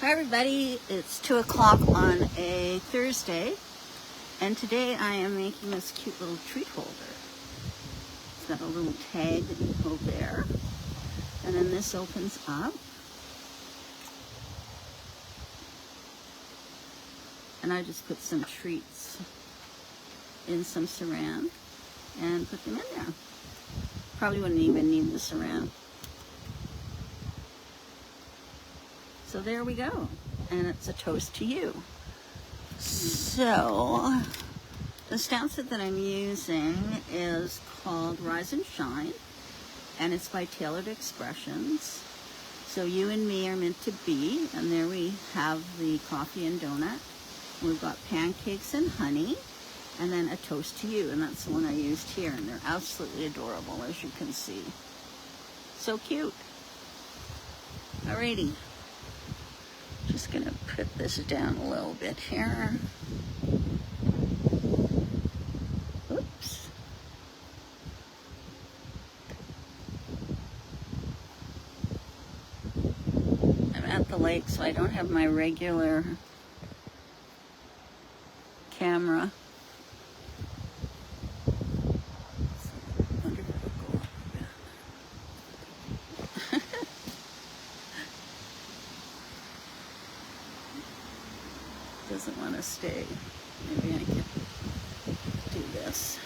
Hi everybody, it's 2 o'clock on a Thursday, and today I am making this cute little treat holder. It's got a little tag that you pull there, and then this opens up, and I just put some treats in some saran and put them in there. Probably wouldn't even need the saran. So there we go, and it's a toast to you. So the stamp set that I'm using is called Rise and Shine, and it's by Tailored Expressions. So you and me are meant to be, and there we have the coffee and donut. We've got pancakes and honey, and then a toast to you, and that's the one I used here, and they're absolutely adorable, as you can see. So cute. Alrighty. Just gonna put this down a little bit here. Oops. I'm at the lake, so I don't have my regular camera. Doesn't want to stay. Maybe I can do this.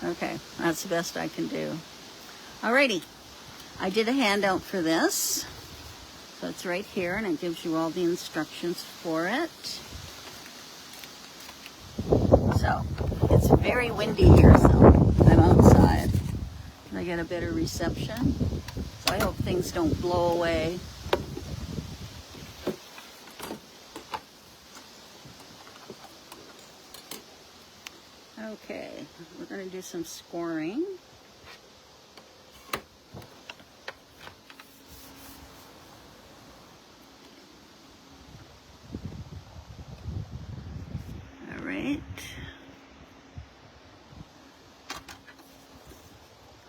Okay, that's the best I can do. Alrighty, I did a handout for this. So it's right here, and it gives you all the instructions for it. So, it's very windy here, so I'm outside. And I get a better reception. So I hope things don't blow away. Okay, we're going to do some scoring. All right.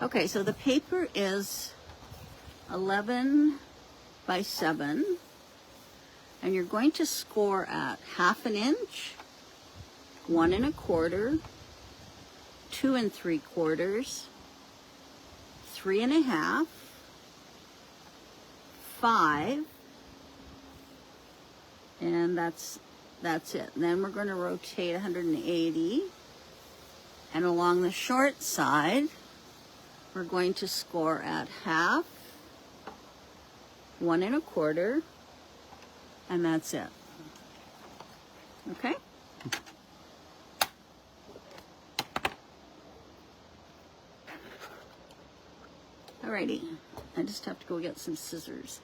Okay, so the paper is 11 by 7, and you're going to score at 1/2 inch, 1 1/4, 2 3/4, 3 1/2, 5, and that's it. And then we're going to rotate 180, and along the short side, we're going to score at 1/2, 1 1/4, and that's it. Okay? Alrighty, I just have to go get some scissors.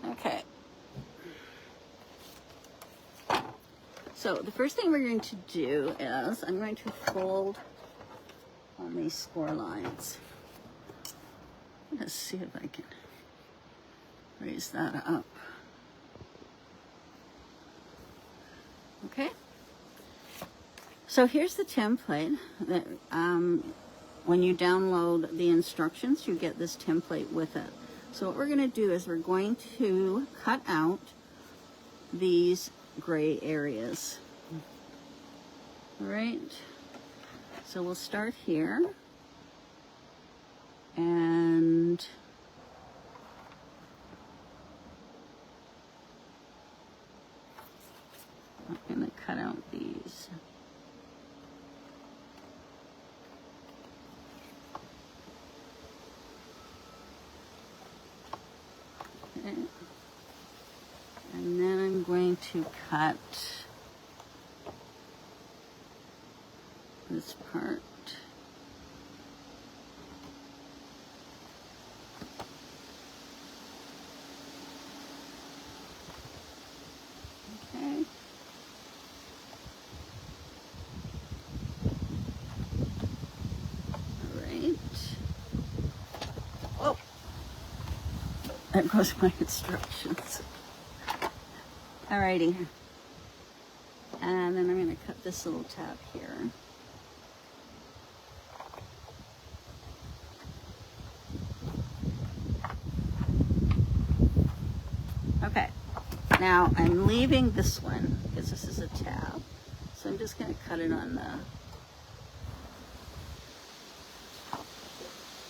Okay. So the first thing we're going to do is I'm going to fold on these score lines. Let's see if I can raise that up. Okay. So here's the template that when you download the instructions, you get this template with it. So what we're going to do is we're going to cut out these gray areas. All right. So we'll start here. And I'm going to cut out these. Okay. And then I'm going to cut this part. There goes my instructions. Alrighty. And then I'm going to cut this little tab here. Okay. Now I'm leaving this one because this is a tab. So I'm just going to cut it on the,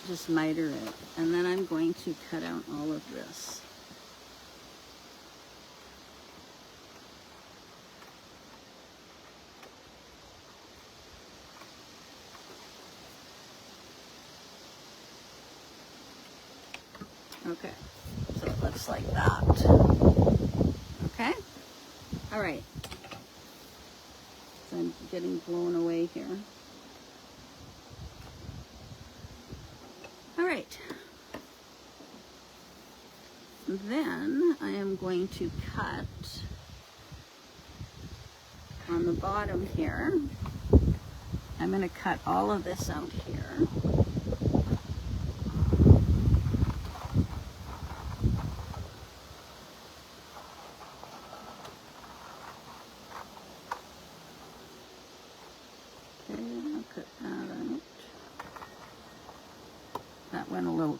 just miter it. And then I'm going to cut out all of this. Okay, so it looks like that. Okay, all right. So I'm getting blown away here. All right. Then I am going to cut on the bottom here. I'm going to cut all of this out here.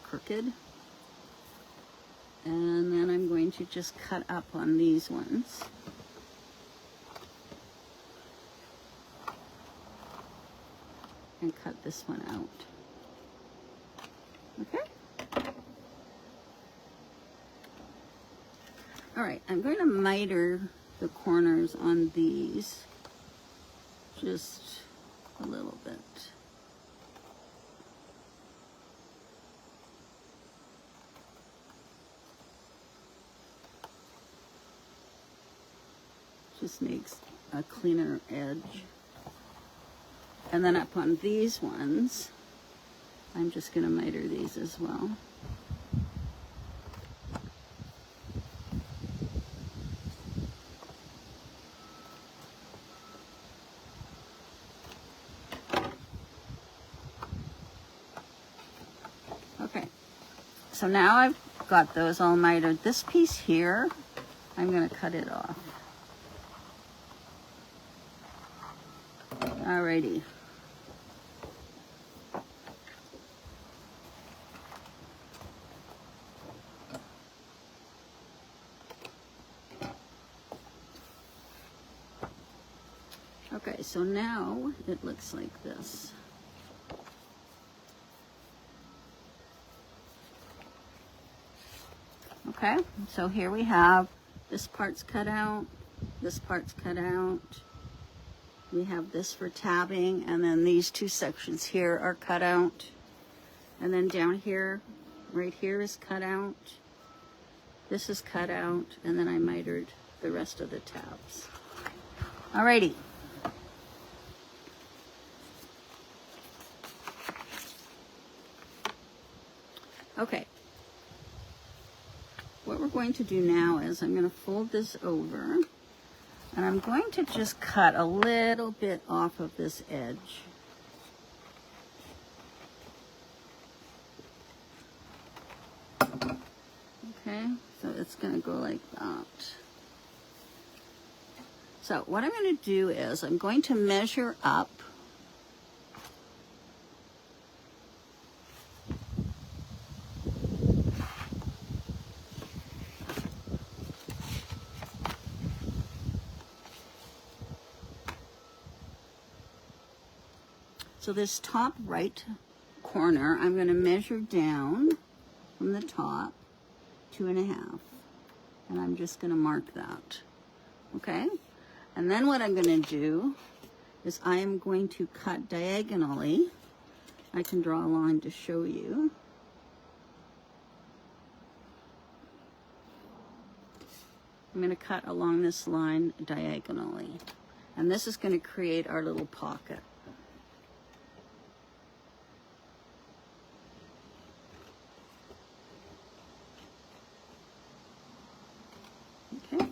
Crooked, and then I'm going to just cut up on these ones. And cut this one out. Okay? All right, I'm going to miter the corners on these just a little bit. Just makes a cleaner edge. And then up on these ones, I'm just going to miter these as well. Okay, so now I've got those all mitered. This piece here, I'm going to cut it off. Alrighty. Okay, so now it looks like this. Okay, so here we have this part's cut out, this part's cut out. We have this for tabbing, and then these two sections here are cut out. And then down here, right here is cut out. This is cut out, and then I mitered the rest of the tabs. Alrighty. Okay. What we're going to do now is I'm going to fold this over. And I'm going to just cut a little bit off of this edge. Okay, so it's going to go like that. So what I'm going to do is I'm going to measure up . So this top right corner, I'm going to measure down from the top 2.5, and I'm just going to mark that. Okay, and then what I'm going to do is I am going to cut diagonally. I can draw a line to show you. I'm going to cut along this line diagonally, and this is going to create our little pocket. Okay.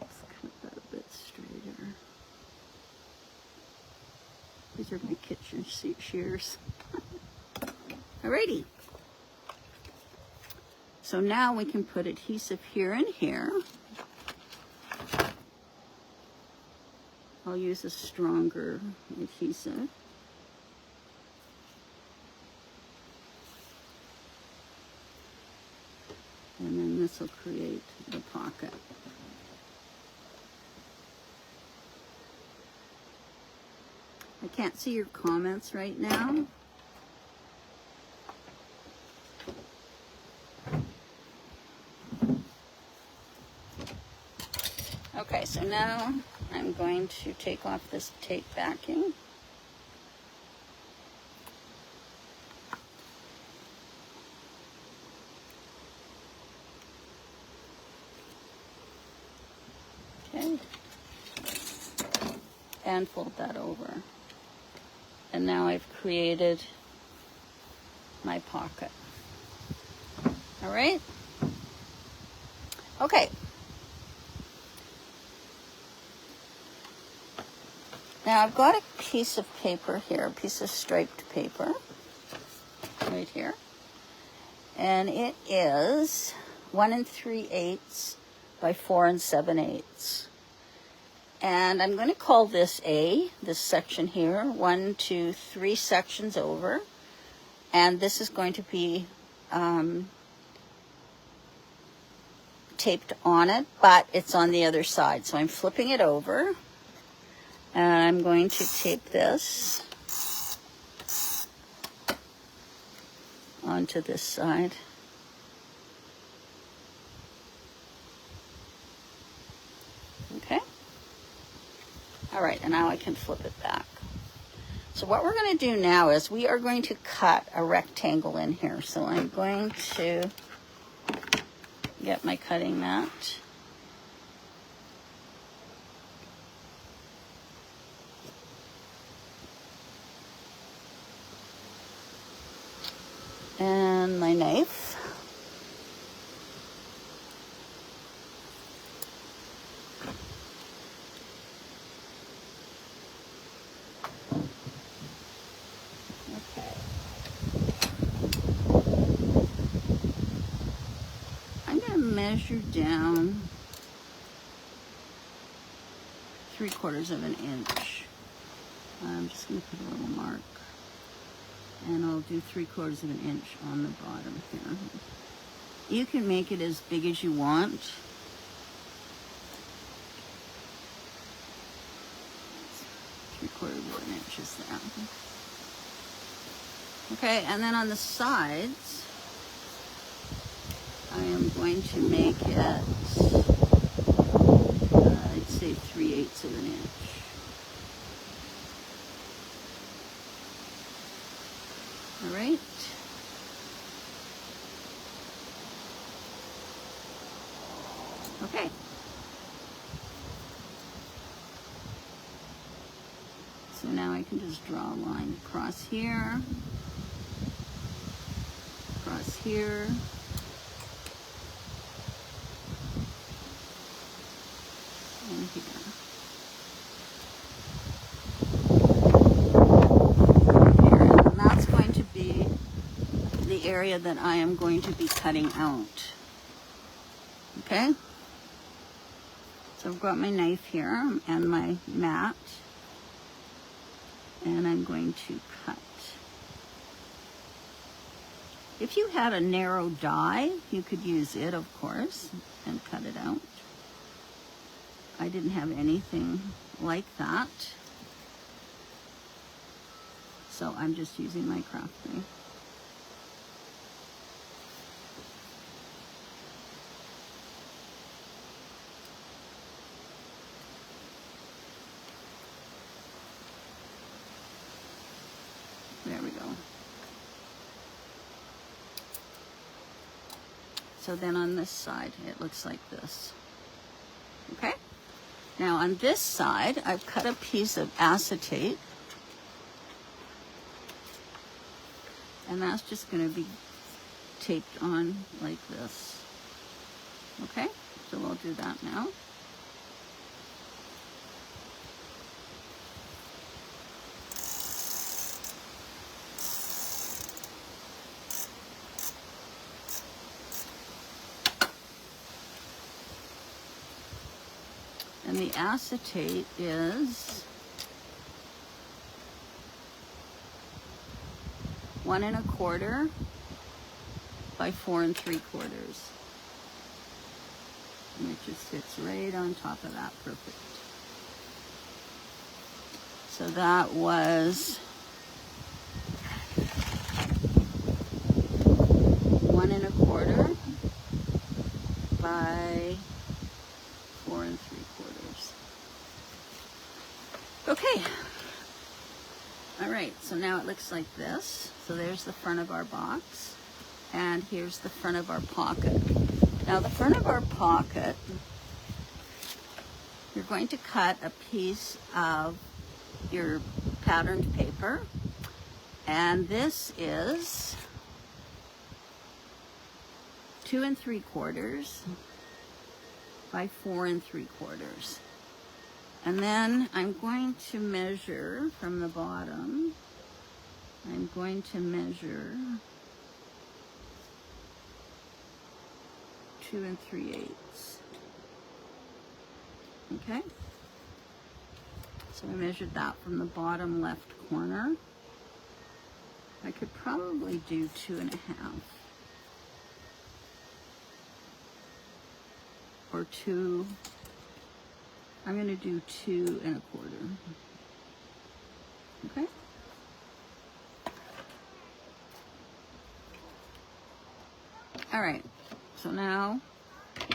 Let's cut that a bit straighter. These are my kitchen shears. Alrighty. So now we can put adhesive here and here. I'll use a stronger adhesive. And then this will create the pocket. I can't see your comments right now. Okay, so now I'm going to take off this tape backing. Okay. And fold that over. And now I've created my pocket. All right? Okay. Now I've got a piece of paper here, a piece of striped paper, right here. And it is 1 3/8 by 4 7/8. And I'm going to call this A, this section here, 1, 2, 3 sections over. And this is going to be taped on it, but it's on the other side. So I'm flipping it over. And I'm going to tape this onto this side. Okay. All right, and now I can flip it back. So what we're going to do now is we are going to cut a rectangle in here. So I'm going to get my cutting mat. And my knife. Okay. I'm going to measure down 3/4 of an inch. I'm just going to put a little mark. And I'll do 3/4 of an inch on the bottom here. You can make it as big as you want. 3/4 of an inch is there. Okay, and then on the sides, I am going to make it, I'd say 3/8 of an inch. All right. Okay. So now I can just draw a line across here, across here, and here. Area that I am going to be cutting out. Okay? So I've got my knife here and my mat, and I'm going to cut. If you had a narrow die, you could use it, of course, and cut it out. I didn't have anything like that, so I'm just using my craft knife. There we go. So then on this side, it looks like this. Okay? Now on this side, I've cut a piece of acetate. And that's just going to be taped on like this. Okay? So we'll do that now. And the acetate is 1 1/4 by 4 3/4. And it just sits right on top of that, perfect. So that was 1 1/4 by 4 3/4. Okay. All right, so now it looks like this. So there's the front of our box, and here's the front of our pocket. Now the front of our pocket, you're going to cut a piece of your patterned paper, and this is 2 3/4 by 4 3/4. And then I'm going to measure from the bottom. I'm going to measure 2 3/8. Okay? So I measured that from the bottom left corner. I could probably do 2 1/2. Or 2. I'm going to do 2 1/4. Okay? All right, so now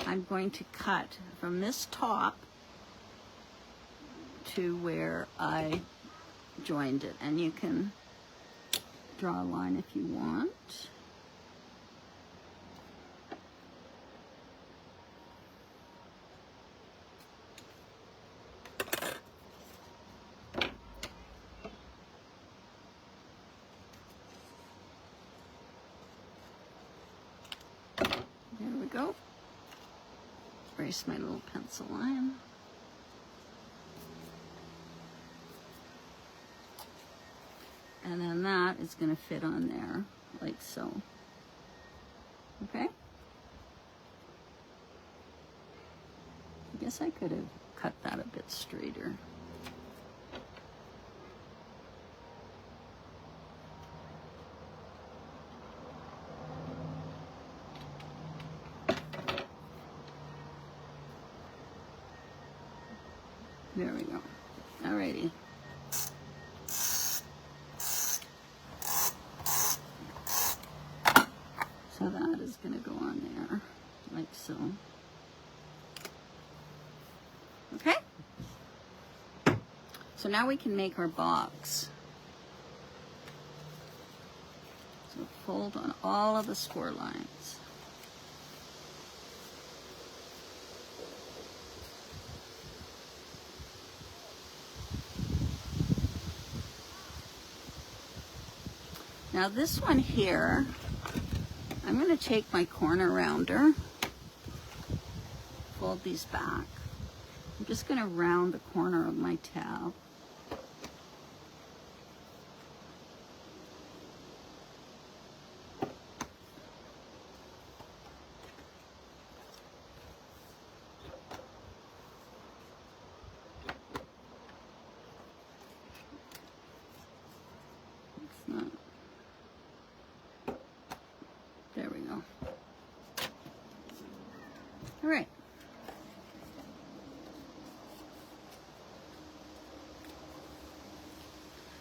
I'm going to cut from this top to where I joined it, and you can draw a line if you want. There we go. Erase my little pencil line. And then that is going to fit on there, like so. Okay? I guess I could have cut that a bit straighter. There we go. Alrighty. So that is going to go on there, like so. Okay? So now we can make our box. So fold on all of the score lines. Now this one here, I'm going to take my corner rounder, fold these back. I'm just going to round the corner of my tab. It's not. There we go. All right.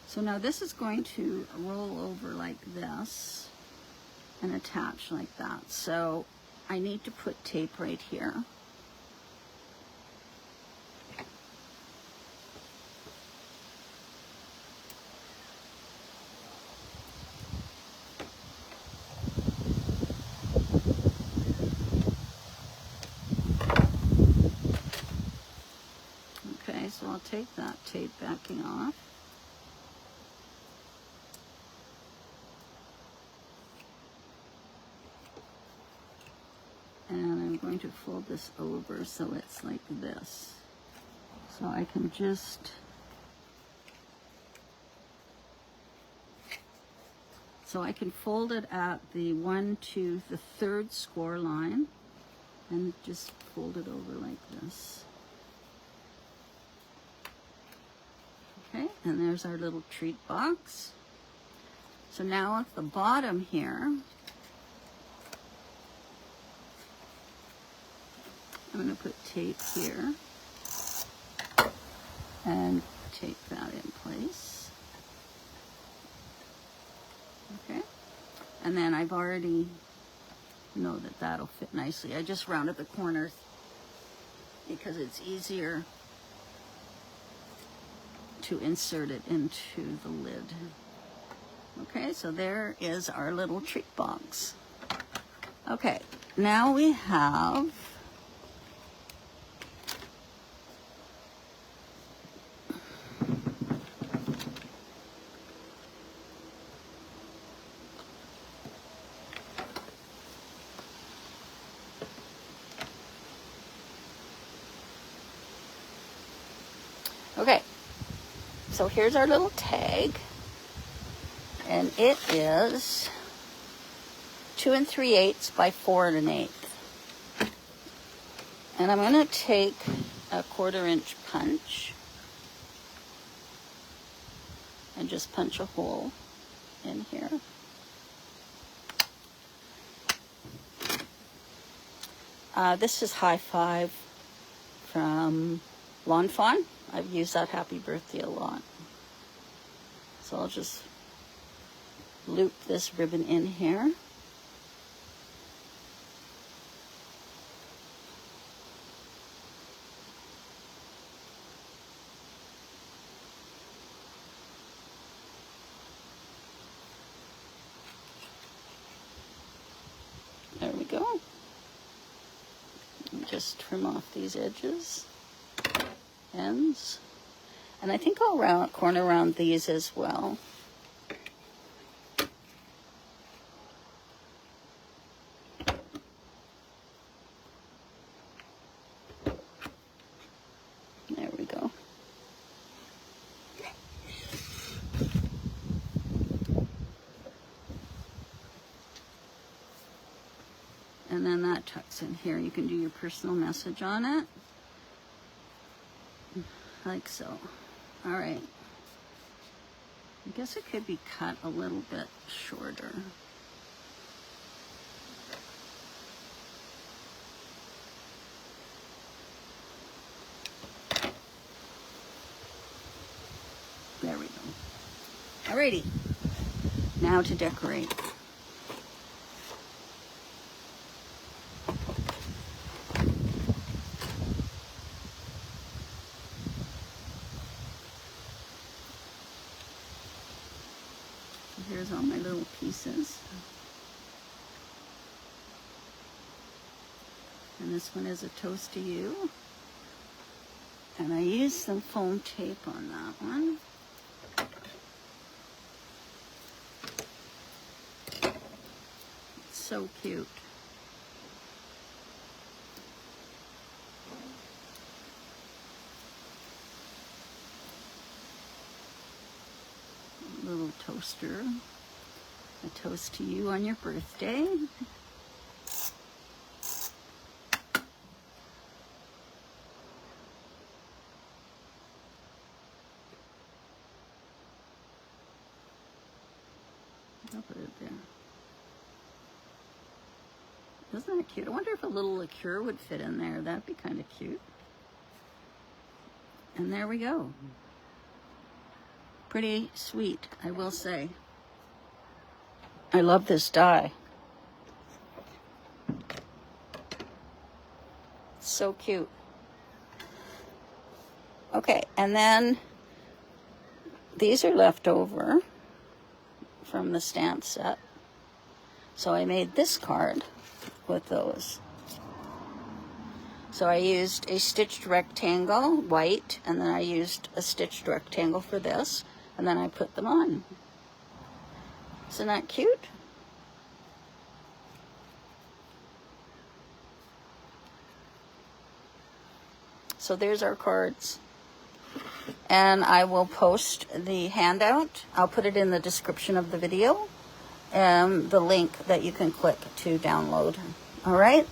So now this is going to roll over like this and attach like that. So I need to put tape right here. Okay, so I'll take that tape backing off. And I'm going to fold this over so it's like this. So I can just, so I can fold it at the 1, 2, the third score line, and just fold it over like this. Okay, and there's our little treat box. So now at the bottom here, I'm going to put tape here and tape that in place. Okay, and then I've already know that that'll fit nicely. I just rounded the corners because it's easier to insert it into the lid. Okay, so there is our little treat box. Okay, now we have okay, so here's our little tag, and it is 2 3/8 by 4 1/8. And I'm going to take a 1/4 inch punch and just punch a hole in here. This is High Five from Lawn Fawn. I've used that Happy Birthday a lot. So I'll just loop this ribbon in here. There we go. And just trim off these edges, ends. And I think I'll corner around these as well. There we go. And then that tucks in here. You can do your personal message on it. Like so. All right. I guess it could be cut a little bit shorter. There we go. Alrighty. Now to decorate. Here's all my little pieces. And this one is a toast to you. And I used some foam tape on that one. It's so cute. Little toaster, a toast to you on your birthday. I'll put it there. Isn't that cute? I wonder if a little liqueur would fit in there. That'd be kind of cute. And there we go. Pretty sweet, I will say. I love this die. It's so cute. Okay, and then these are left over from the stamp set. So I made this card with those. So I used a stitched rectangle, white, and then I used a stitched rectangle for this. And then I put them on. Isn't that cute? So there's our cards. And I will post the handout. I'll put it in the description of the video. And the link that you can click to download. All right?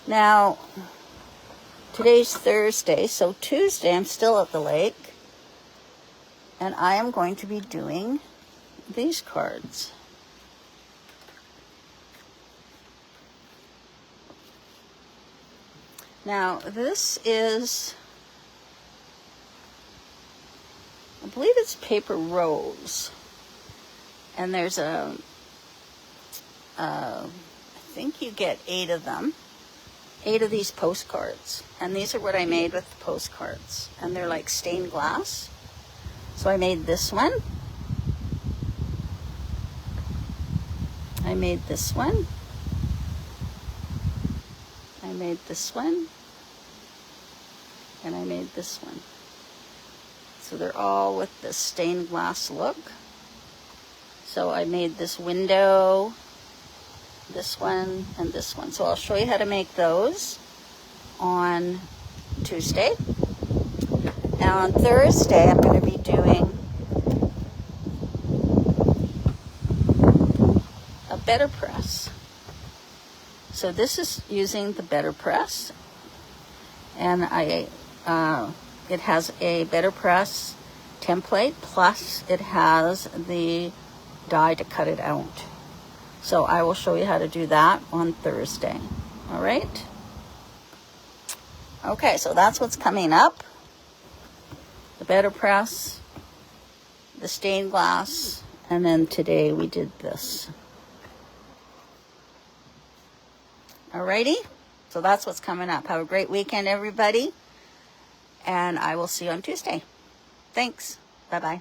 Now, Today's Thursday, so Tuesday I'm still at the lake, and I am going to be doing these cards. Now, this is, I believe it's paper rose, and there's I think you get 8 of them. 8 of these postcards, and these are what I made with the postcards, and they're like stained glass. So I made this one, I made this one, I made this one, and I made this one. So they're all with this stained glass look. So I made this window, this one, and this one. So I'll show you how to make those on Tuesday. Now on Thursday, I'm going to be doing a better press. So this is using the better press, and it has a better press template, plus it has the die to cut it out. So I will show you how to do that on Thursday. All right? Okay, so that's what's coming up. The better press, the stained glass, and then today we did this. Alrighty? So that's what's coming up. Have a great weekend, everybody. And I will see you on Tuesday. Thanks. Bye-bye.